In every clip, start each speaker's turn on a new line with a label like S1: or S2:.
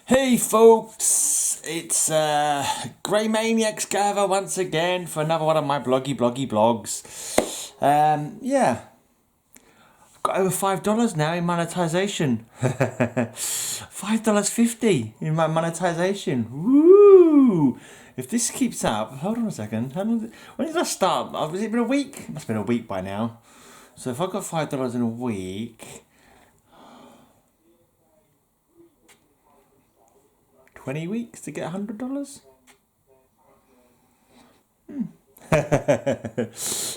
S1: Hey folks, it's Grey Maniacs Gather once again for another one of my bloggy blogs. Yeah, I've got over $5 now in monetization. $5.50 in my monetization. Woo! If this keeps up, hold on a second. When did I start? Has it been a week? It must have been a week by now. So if I got $5 in a week, 20 weeks to get $100?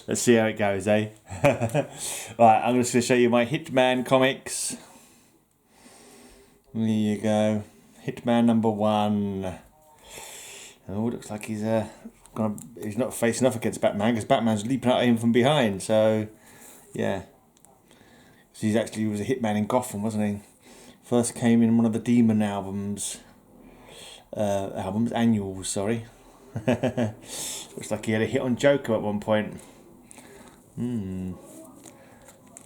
S1: Let's see how it goes, eh? Right, I'm just going to show you my Hitman comics. There you go. Hitman number 1. Oh, looks like he's not facing off against Batman because Batman's leaping at him from behind. So, yeah. So he was a hitman in Gotham, wasn't he? First came in one of the Demon annuals, sorry. Looks like he had a hit on Joker at one point.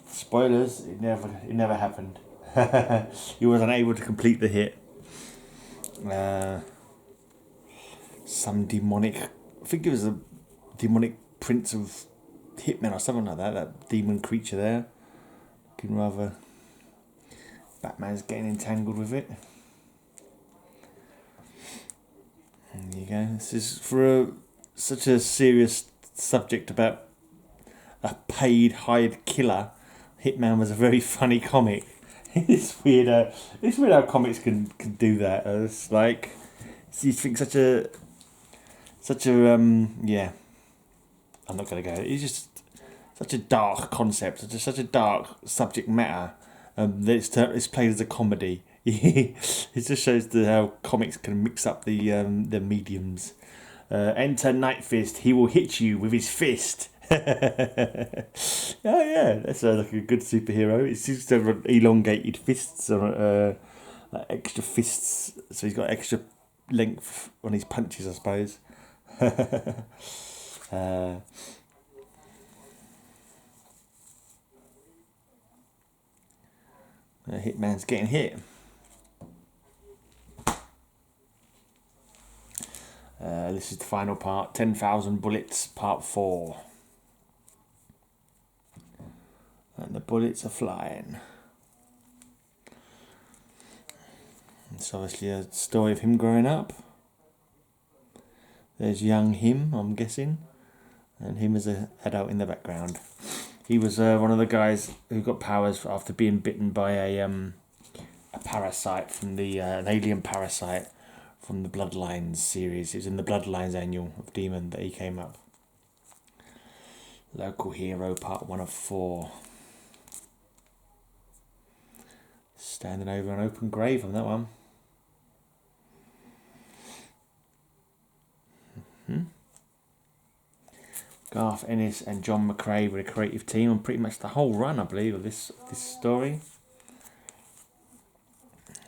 S1: Spoilers, it never happened. He was unable to complete the hit. Some demonic, I think it was a demonic prince of Hitman or something like that. That demon creature there, looking rather. Batman's getting entangled with it. There you go. This is for such a serious subject about a paid hired killer. Hitman was a very funny comic. It's weird. It's weird how comics can do that. It's like you think such a yeah. I'm not gonna go. It's just such a dark concept. Such a dark subject matter. That it's played as a comedy. It just shows how comics can mix up the mediums. Enter Night Fist. He will hit you with his fist. Oh yeah, that's like a good superhero. It's just elongated fists or extra fists, so he's got extra length on his punches, I suppose. Hitman's getting hit. This is the final part, 10,000 Bullets, part 4. And the bullets are flying. It's obviously a story of him growing up. There's young him, I'm guessing. And him as an adult in the background. He was one of the guys who got powers after being bitten by a parasite from an alien parasite from the Bloodlines series. It was in the Bloodlines annual of Demon that he came up. Local Hero, part 1 of 4. Standing over an open grave on that one. Garth Ennis and John McCrae were a creative team on pretty much the whole run, I believe, of this story.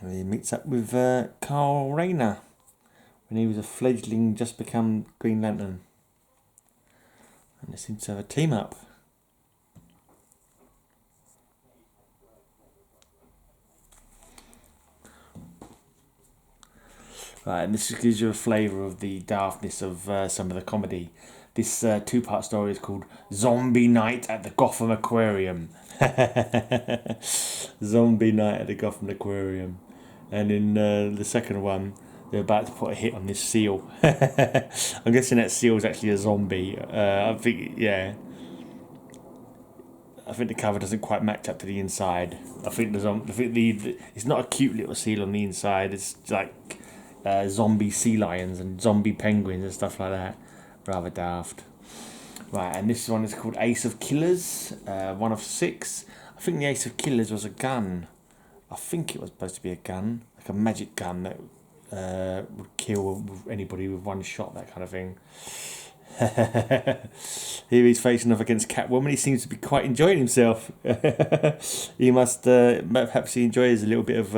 S1: And he meets up with Carl Rayner when he was a fledgling, just become Green Lantern. And they seem to have a team up. Right, and this gives you a flavour of the daftness of some of the comedy. This 2-part story is called Zombie Night at the Gotham Aquarium. Zombie Night at the Gotham Aquarium. And in the second one, they're about to put a hit on this seal. I'm guessing that seal is actually a zombie. I think the cover doesn't quite match up to the inside. I think it's not a cute little seal on the inside. It's like zombie sea lions and zombie penguins and stuff like that. Rather daft. Right, and this one is called Ace of Killers, 1 of 6. I think the Ace of Killers was a gun. I think it was supposed to be a gun, like a magic gun that would kill anybody with one shot, that kind of thing. Here he's facing off against Catwoman. He seems to be quite enjoying himself. He must, perhaps he enjoys a little bit of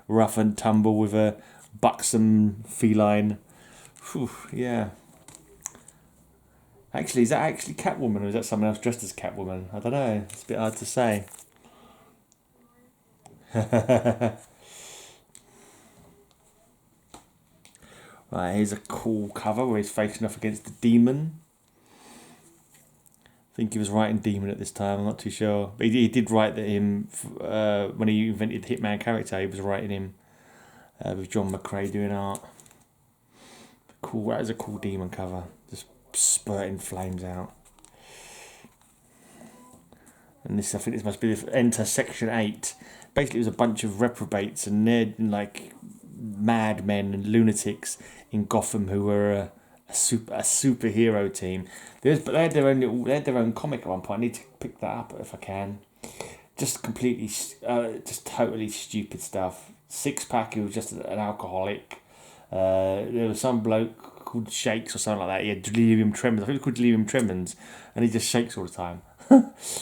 S1: rough and tumble with a buxom feline. Whew, yeah. Actually, is that actually Catwoman or is that someone else dressed as Catwoman? I don't know. It's a bit hard to say. Right, here's a cool cover where he's facing off against the demon. I think he was writing demon at this time, I'm not too sure. But he did write him when he invented the Hitman character, he was writing him with John McCrae doing art. Cool, that is a cool demon cover. Just spurting flames out. And this, I think this must be Enter Section 8. Basically, it was a bunch of reprobates and like madmen and lunatics in Gotham who were a superhero team. But they had their own comic at one point. I need to pick that up if I can. Just completely, just totally stupid stuff. Six Pack, who was just an alcoholic. There was some bloke called Shakes or something like that. He had delirium tremens. I think it was called delirium tremens, and he just shakes all the time.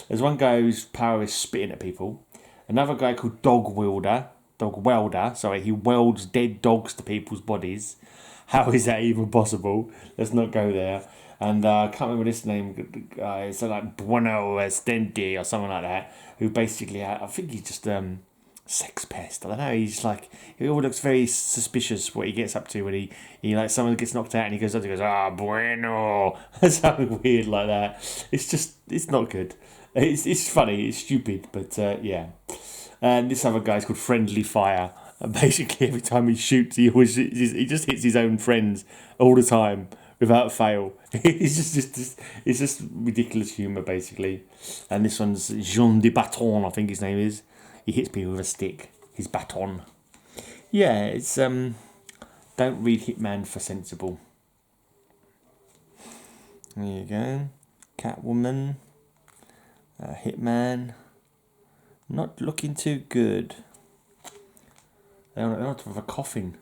S1: There's one guy whose power is spitting at people. Another guy called Dog Welder. He welds dead dogs to people's bodies. How is that even possible? Let's not go there. And I can't remember this name. It's like Bueno Estente or something like that. Who basically, I think he's just sex pest. I don't know. He's like, he all looks very suspicious what he gets up to when he like someone gets knocked out and he goes up and goes bueno, something weird like that. It's not good. It's funny. It's stupid, but yeah. And this other guy's called Friendly Fire. And basically, every time he shoots, he just hits his own friends all the time without fail. It's just ridiculous humour, basically. And this one's Jean de Baton, I think his name is. He hits people with a stick. His baton. Yeah, it's don't read Hitman for sensible. There you go. Catwoman. Hitman. Not looking too good. They don't have a coffin.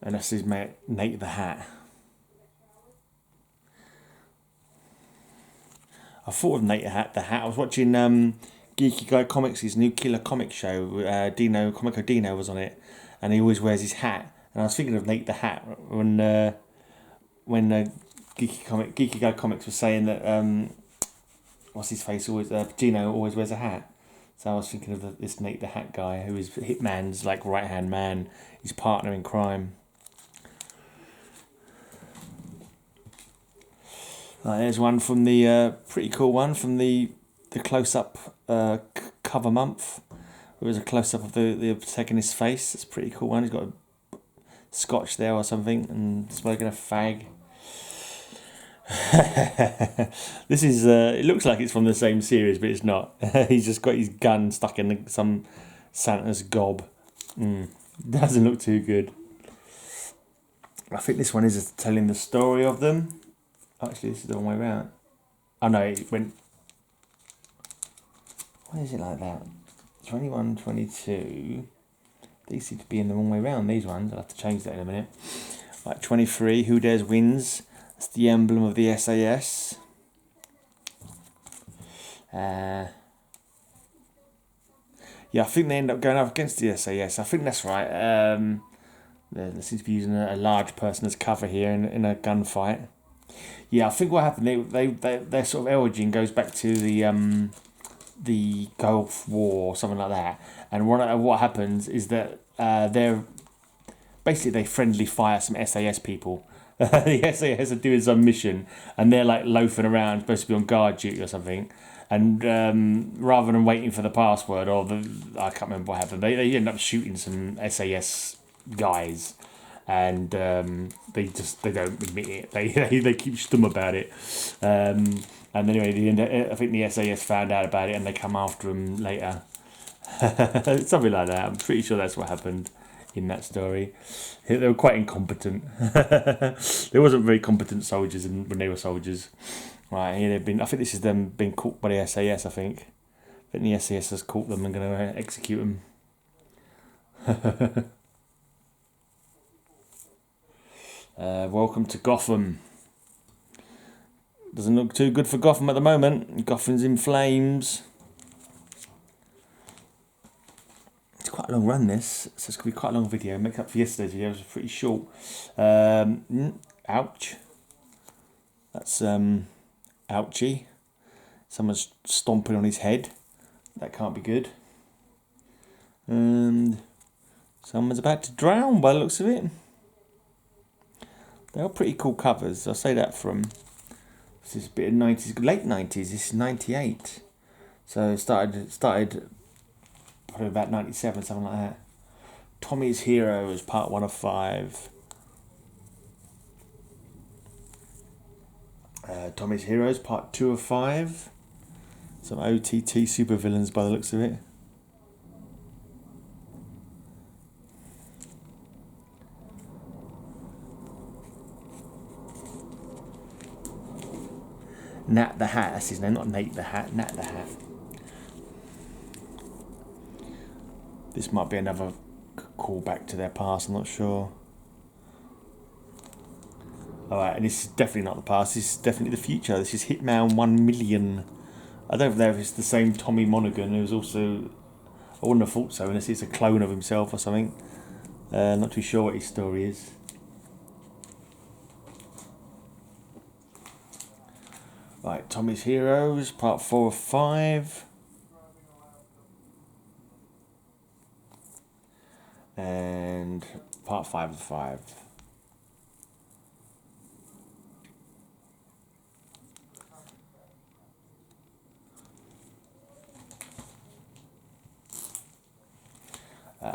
S1: And that's his mate Nate the Hat. I thought of Nate the Hat. I was watching Geeky Guy Comics, his new killer comic show. Comico Dino was on it, and he always wears his hat. And I was thinking of Nate the Hat when Geeky Guy Comics was saying that what's his face always Dino always wears a hat. So I was thinking of this Nate the Hat guy, who is Hitman's like right hand man, his partner in crime. There's one from the pretty cool one from the close up cover month. It was a close up of the protagonist's face. It's a pretty cool one. He's got a scotch there or something and smoking a fag. This is it looks like it's from the same series, but it's not. He's just got his gun stuck in some Santa's gob. Doesn't look too good. I think this one is telling the story of them. Actually, this is the wrong way around. Oh no, it went. Why is it like that? 21, 22. These seem to be in the wrong way around, these ones. I'll have to change that in a minute. Right, 23, Who Dares Wins. That's the emblem of the SAS. Yeah, I think they end up going up against the SAS. I think that's right. They seem to be using a large person as cover here in a gunfight. Yeah, I think what happened, their sort of origin goes back to the Gulf War or something like that. And what happens is that they friendly fire some SAS people. The SAS are doing some mission and they're like loafing around, supposed to be on guard duty or something. And rather than waiting for the password I can't remember what happened, they end up shooting some SAS guys. And they don't admit it. They keep stum about it. And anyway, I think the SAS found out about it and they come after them later. Something like that. I'm pretty sure that's what happened in that story. They were quite incompetent. There wasn't very competent soldiers when they were soldiers. Right, here they've been. I think this is them being caught by the SAS. I think the SAS has caught them and going to execute them. Welcome to Gotham. Doesn't look too good for Gotham at the moment. Gotham's in flames. It's quite a long run, this. So it's going to be quite a long video. Make up for yesterday's video. It was pretty short. Ouch. That's ouchie. Someone's stomping on his head. That can't be good. And someone's about to drown by the looks of it. They are pretty cool covers. I'll say that from. This is a bit of 90s, late 90s. This is 98. So it started probably about 97, something like that. Tommy's Heroes, part 1 of 5. Tommy's Heroes, part 2 of 5. Some OTT supervillains by the looks of it. Nat the Hat, that's his name, not Nate the Hat, Nat the Hat. This might be another callback to their past, I'm not sure. Alright, and this is definitely not the past, this is definitely the future. This is Hitman 1 million. I don't know if it's the same Tommy Monaghan who's also... I wouldn't have thought so, unless it's a clone of himself or something. Not too sure what his story is. Right, Tommy's Heroes, part 4 of 5. And part 5 of 5.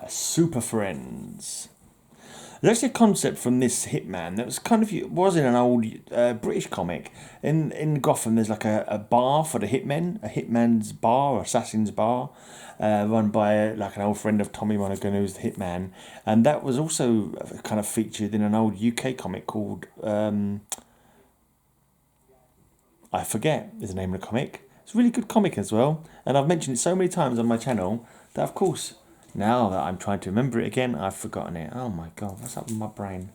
S1: Super Friends. There's actually a concept from this Hitman that was kind of was in an old British comic. In Gotham, there's like a bar for the hitmen, a hitman's bar, or assassin's bar, run by like an old friend of Tommy Monaghan, who's the hitman, and that was also kind of featured in an old UK comic called I forget is the name of the comic. It's a really good comic as well, and I've mentioned it so many times on my channel that of course. Now that I'm trying to remember it again, I've forgotten it. Oh my god, what's up with my brain?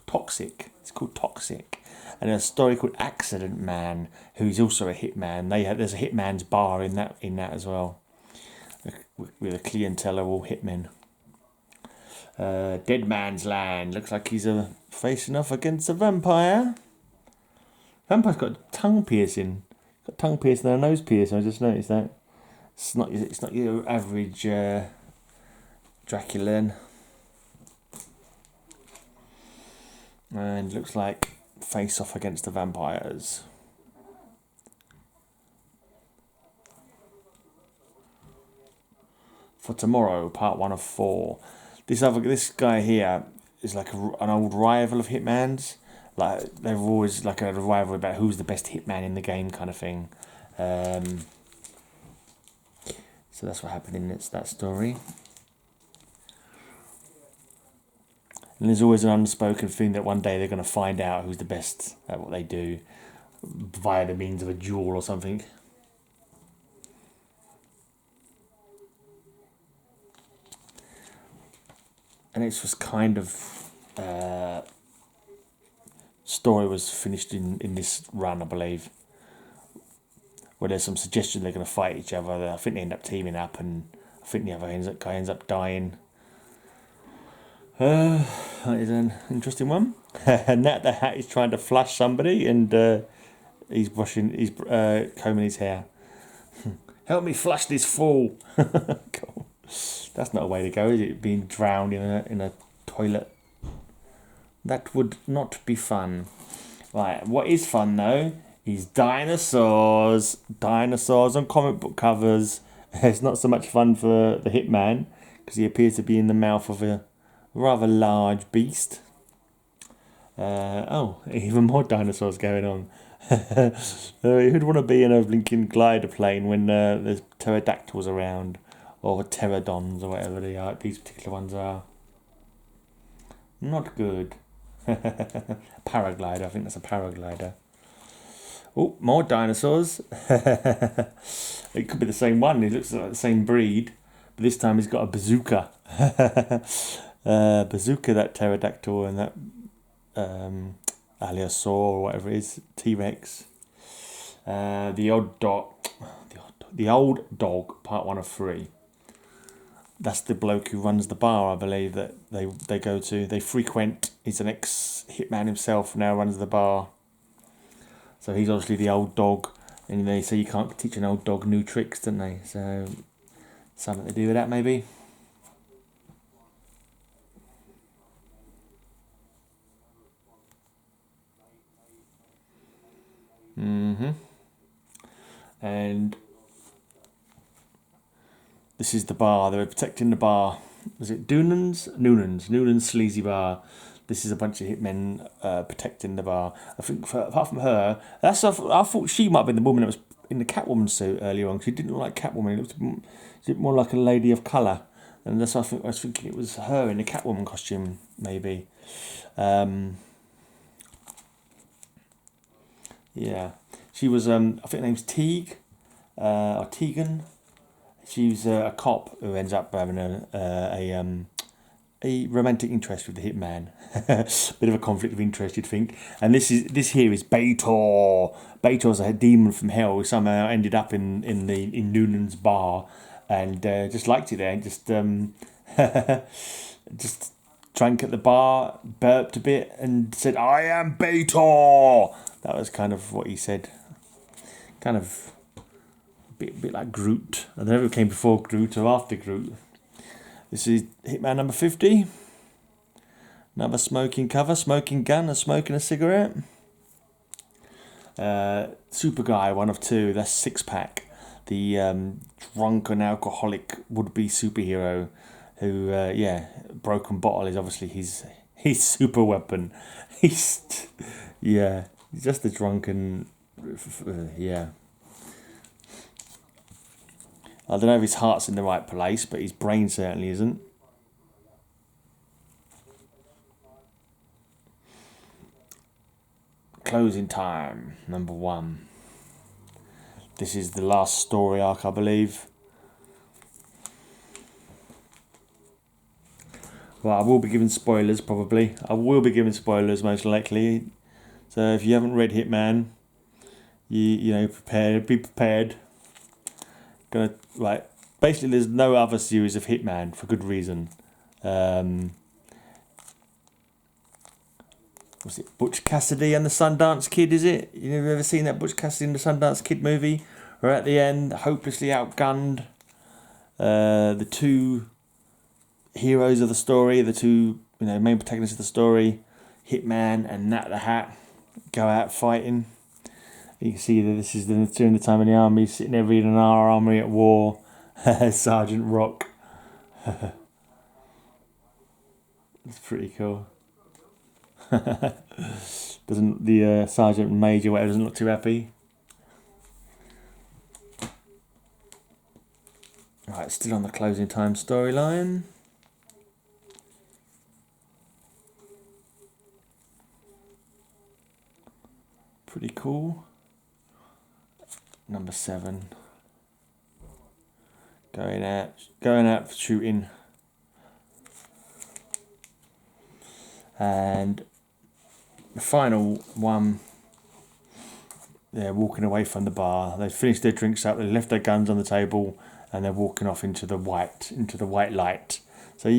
S1: Toxic. It's called Toxic. And there's a story called Accident Man, who's also a hitman. There's a hitman's bar in that as well, with a clientele of all hitmen. Dead Man's Land. Looks like he's facing off against a vampire. Vampire's got a tongue piercing. Got tongue piercing and a nose piercing. I just noticed that. It's not your average Dracula. And looks like face off against the vampires. For Tomorrow, part 1 of 4. This guy here is like an old rival of Hitman's. Like they're always like a rivalry about who's the best Hitman in the game, kind of thing. So that's what happened in that story. And there's always an unspoken thing that one day they're going to find out who's the best at what they do via the means of a duel or something. And it's just kind of story was finished in this run, I believe, where there's some suggestion they're going to fight each other. I think they end up teaming up, and I think the other guy ends up dying. That is an interesting one. Nat the Hat is trying to flush somebody, and he's combing his hair. Help me flush this fool. Cool. That's not a way to go, is it? Being drowned in a toilet. That would not be fun. Right, what is fun though is dinosaurs. Dinosaurs on comic book covers. It's not so much fun for the Hitman because he appears to be in the mouth of a rather large beast. Even more dinosaurs going on. Who'd want to be in a blinking glider plane when there's pterodactyls around, or pterodons, or whatever these particular ones are? Not good. Paraglider, I think that's a paraglider. Oh, more dinosaurs. It could be the same one. He looks like the same breed, but this time he's got a bazooka. Bazooka, that pterodactyl, and that Allosaur, or whatever it is, T-Rex. The old dog, part 1 of 3. That's the bloke who runs the bar, I believe, that they go to. They frequent. He's an ex-hitman himself, now runs the bar. So he's obviously the old dog. And they say you can't teach an old dog new tricks, don't they? So something to do with that, maybe. And this is the bar. They're protecting the bar. Is it Noonan's sleazy bar. This is a bunch of hitmen protecting the bar. I think apart from her, I thought she might have been the woman that was in the Catwoman suit earlier on. She didn't look like Catwoman. It looked more like a lady of colour. And that's why I was thinking it was her in the Catwoman costume, maybe. Yeah. She was, I think her name's Teague, or Tegan. She's a cop who ends up having a romantic interest with the hitman. Bit of a conflict of interest, you'd think. And this here is Baitor. Baitor's a demon from hell who somehow ended up in Noonan's bar and just liked it there. And just drank at the bar, burped a bit, and said, "I am Baitor." That was kind of what he said. Kind of a bit like Groot. I don't know if it came before Groot or after Groot. This is Hitman number 50. Another smoking cover, smoking gun, and smoking a cigarette. Super Guy, 1 of 2. That's Six Pack. The drunken alcoholic would-be superhero who, broken bottle is obviously his super weapon. He's just a drunken, I don't know if his heart's in the right place, but his brain certainly isn't. Closing time, number 1. This is the last story arc, I believe. Well, I will be giving spoilers, probably. I will be giving spoilers, most likely. So if you haven't read Hitman, you know, be prepared. Basically, there's no other series of Hitman for good reason. Was it Butch Cassidy and the Sundance Kid, is it? You've ever seen that Butch Cassidy and the Sundance Kid movie? Where at the end, hopelessly outgunned, the two heroes of the story, the two main protagonists of the story, Hitman and Nat the Hat, go out fighting. You can see that this is during the time in the army, sitting there reading Our Army at War, Sergeant Rock. It's pretty cool. Doesn't the Sergeant Major whatever doesn't look too happy? Right, still on the closing time storyline. Pretty cool. Number 7. Going out shooting. And the final one, they're walking away from the bar. They've finished their drinks up, they left their guns on the table, and they're walking off into the white light. So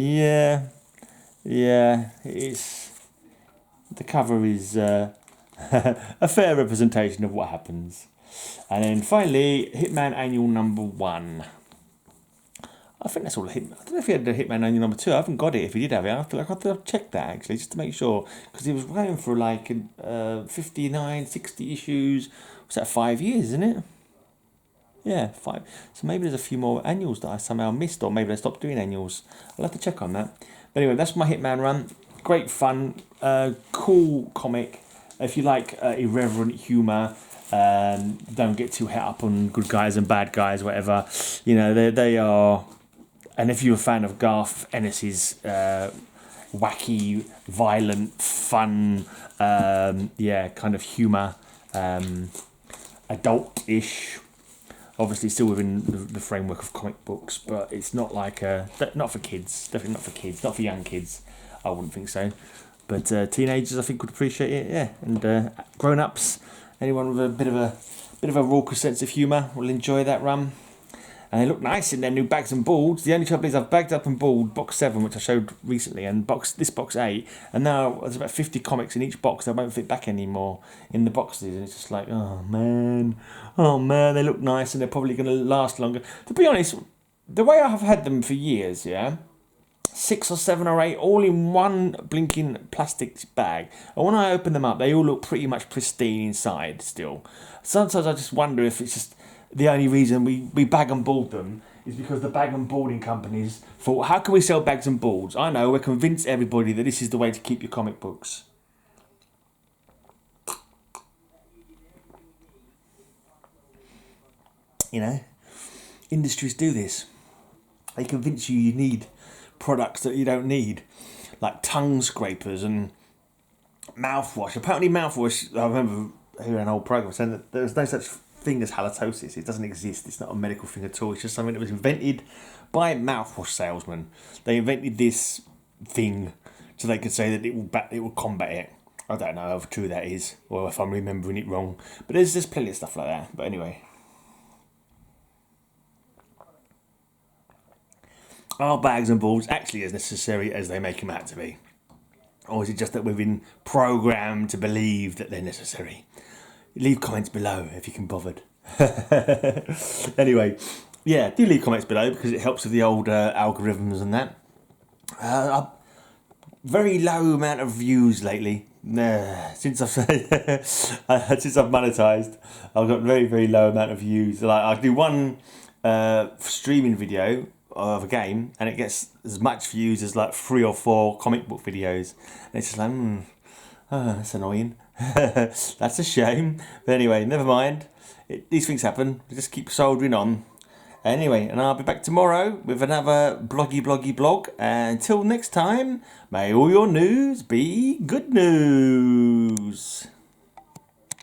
S1: it's the cover is a fair representation of what happens. And then finally, Hitman Annual number 1. I think that's all Hitman. I don't know if he had the Hitman Annual number 2. I haven't got it. If he did have it, I feel like I have to check that actually, just to make sure. Because he was running for like 59, 60 issues. Was that 5 years, isn't it? Yeah, 5. So maybe there's a few more annuals that I somehow missed, or maybe they stopped doing annuals. I'll have to check on that. But anyway, that's my Hitman run. Great fun. Cool comic. If you like irreverent humour, don't get too het up on good guys and bad guys, whatever. They are. And if you're a fan of Garth Ennis's wacky, violent, fun, kind of humour, adult-ish, obviously still within the framework of comic books, but it's not like not for kids. Definitely not for kids. Not for young kids. I wouldn't think so. But teenagers, I think, would appreciate it. Yeah, and grown-ups, anyone with a bit of a raucous sense of humour will enjoy that run. And they look nice in their new bags and balls. The only trouble is I've bagged up and balled box 7, which I showed recently, and box 8. And now there's about 50 comics in each box that won't fit back anymore in the boxes. And it's just like, oh man, they look nice and they're probably going to last longer. To be honest, the way I have had them for years, 6 or 7 or 8 all in one blinking plastic bag. And when I open them up, they all look pretty much pristine inside still. Sometimes I just wonder if it's just the only reason we bag and board them is because the bag and boarding companies thought, how can we sell bags and boards? I know, we'll convince everybody that this is the way to keep your comic books. You know, industries do this. They convince you you need products that you don't need, like tongue scrapers and mouthwash. Apparently mouthwash, I remember hearing an old program saying that there's no such thing as halitosis. It doesn't exist. It's not a medical thing at all. It's just something that was invented by mouthwash salesmen. They invented this thing so they could say that it will combat it. I don't know how true that is, or if I'm remembering it wrong. But there's plenty of stuff like that. But anyway. Are bags and balls actually as necessary as they make them out to be? Or is it just that we've been programmed to believe that they're necessary? Leave comments below if you can bothered. Anyway, yeah, do leave comments below because it helps with the old algorithms and that. Very low amount of views lately. Since I've monetized, I've got very, very low amount of views. Like I do one streaming video of a game and it gets as much views as like 3 or 4 comic book videos, and it's just like that's annoying. That's a shame, but anyway, never mind. These things happen. We just keep soldering on anyway, and I'll be back tomorrow with another bloggy blog. Until next time, may all your news be good news.